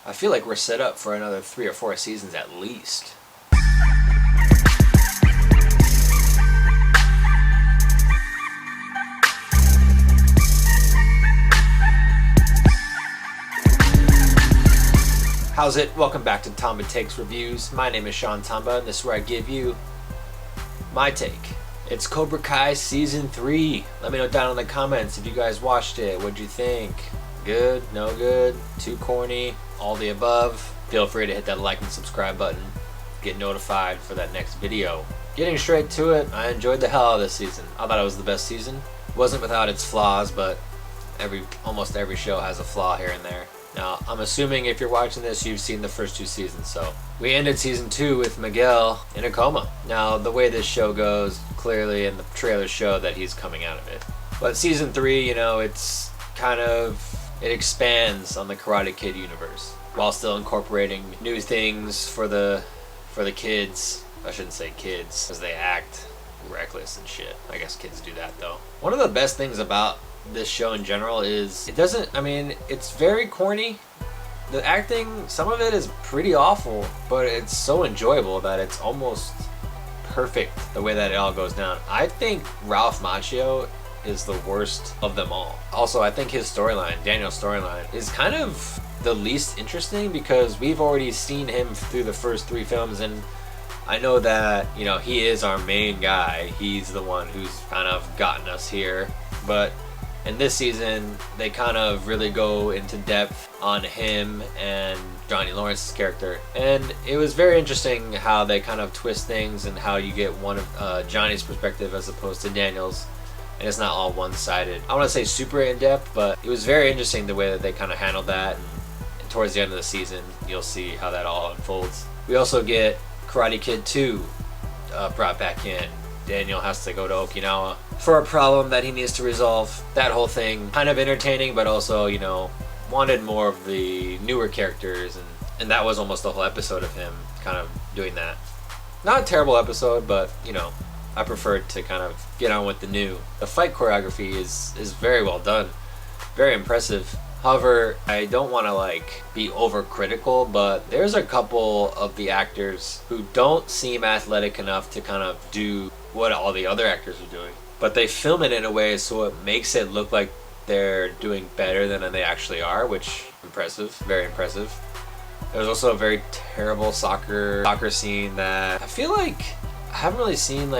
I feel like we're set up for another 3 or 4 seasons at least. How's it? Welcome back to Tamba Takes Reviews. My name is Sean Tamba, and this is where I give you my take. It's Cobra Kai Season 3. Let me know down in the comments if you guys watched it. What'd you think? Good? No good? Too corny? All the above? Feel free to hit that like and subscribe button. Get notified for that next video. Getting straight to it, I enjoyed the hell out of this season. I thought it was the best season. Wasn't without its flaws, but almost every show has a flaw here and there. Now, I'm assuming if you're watching this, you've seen the first 2 seasons, so. We ended Season 2 with Miguel in a coma. Now, the way this show goes, clearly in the trailers show that he's coming out of it. But Season 3, you know, it's kind of, it expands on the Karate Kid universe, while still incorporating new things for the kids. I shouldn't say kids, because they act reckless and shit. I guess kids do that, though. One of the best things about this show in general is it's very corny. The acting, some of it is pretty awful, but it's so enjoyable that it's almost perfect the way that it all goes down. I think Ralph Macchio is the worst of them all. Also, I think his storyline, Daniel's storyline, is kind of the least interesting because we've already seen him through the first 3 films, and I know that, you know, he is our main guy. He's the one who's kind of gotten us here, but in this season, they kind of really go into depth on him and Johnny Lawrence's character. And it was very interesting how they kind of twist things and how you get one of Johnny's perspective as opposed to Daniel's. And it's not all one-sided. I want to say super in-depth, but it was very interesting the way that they kind of handled that. And towards the end of the season, you'll see how that all unfolds. We also get Karate Kid 2 brought back in. Daniel has to go to Okinawa for a problem that he needs to resolve. That whole thing, kind of entertaining, but also, you know, wanted more of the newer characters, and that was almost the whole episode of him kind of doing that. Not a terrible episode, but, you know, I preferred to kind of get on with the new. The fight choreography is very well done, very impressive. However, I don't want to be overcritical, but there's a couple of the actors who don't seem athletic enough to kind of do what all the other actors are doing. But they film it in a way so it makes it look like they're doing better than they actually are, which impressive, very impressive. There's also a very terrible soccer scene that I feel like I haven't really seen,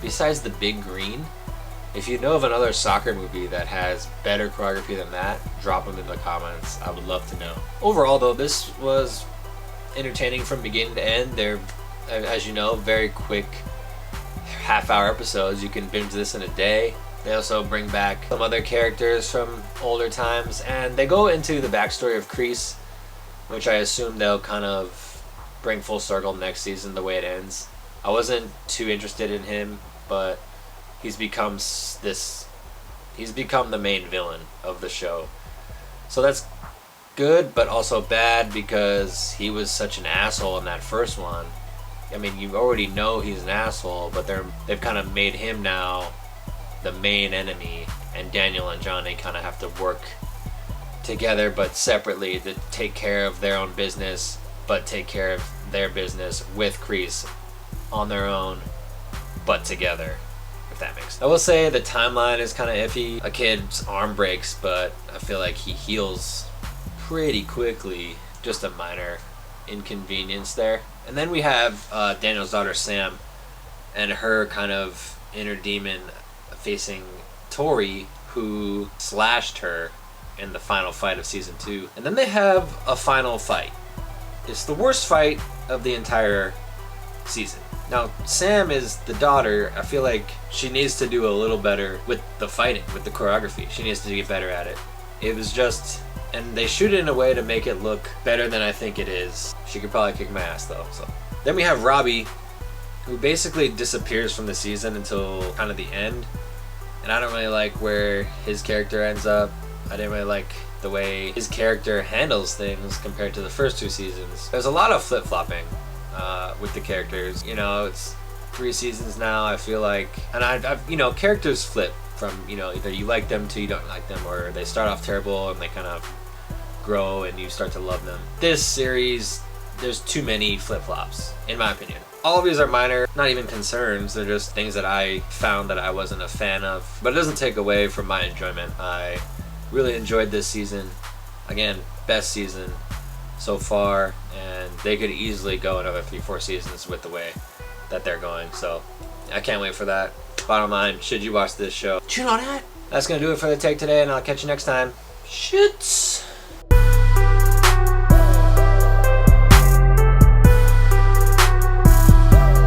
besides The Big Green. If you know of another soccer movie that has better choreography than that, drop them in the comments. I would love to know. Overall, though, this was entertaining from beginning to end. They're, as you know, very quick half-hour episodes. You can binge this in a day. They also bring back some other characters from older times, and they go into the backstory of Kreese, which I assume they'll kind of bring full circle next season the way it ends. I wasn't too interested in him, but he's become the main villain of the show. So that's good, but also bad because he was such an asshole in that first one. I mean, you already know he's an asshole, but they've kind of made him now the main enemy, and Daniel and Johnny kind of have to work together but separately to take care of their own business, but take care of their business with Kreese on their own, but together. If that makes sense. I will say the timeline is kind of iffy. A kid's arm breaks, but I feel like he heals pretty quickly. Just a minor inconvenience there. And then we have Daniel's daughter Sam and her kind of inner demon facing Tori, who slashed her in the final fight of Season 2. And then they have a final fight. It's the worst fight of the entire season. Now, Sam is the daughter. I feel like she needs to do a little better with the fighting, with the choreography. She needs to get better at it. It was just, and they shoot it in a way to make it look better than I think it is. She could probably kick my ass though. So then we have Robbie, who basically disappears from the season until kind of the end. And I don't really like where his character ends up. I didn't really like the way his character handles things compared to the first 2 seasons. There's a lot of flip-flopping with the characters. You know, it's 3 seasons now, I feel like. And I've you know, characters flip from, you know, either you like them to you don't like them, or they start off terrible and they kind of grow and you start to love them. This series, there's too many flip-flops, in my opinion. All of these are minor, not even concerns. They're just things that I found that I wasn't a fan of. But it doesn't take away from my enjoyment. I really enjoyed this season. Again, best season so far, and they could easily go another 3-4 seasons with the way that they're going. So I can't wait for that. Bottom line, should you watch this show? Tune on it. That's gonna do it for the take today, and I'll catch you next time. Shit.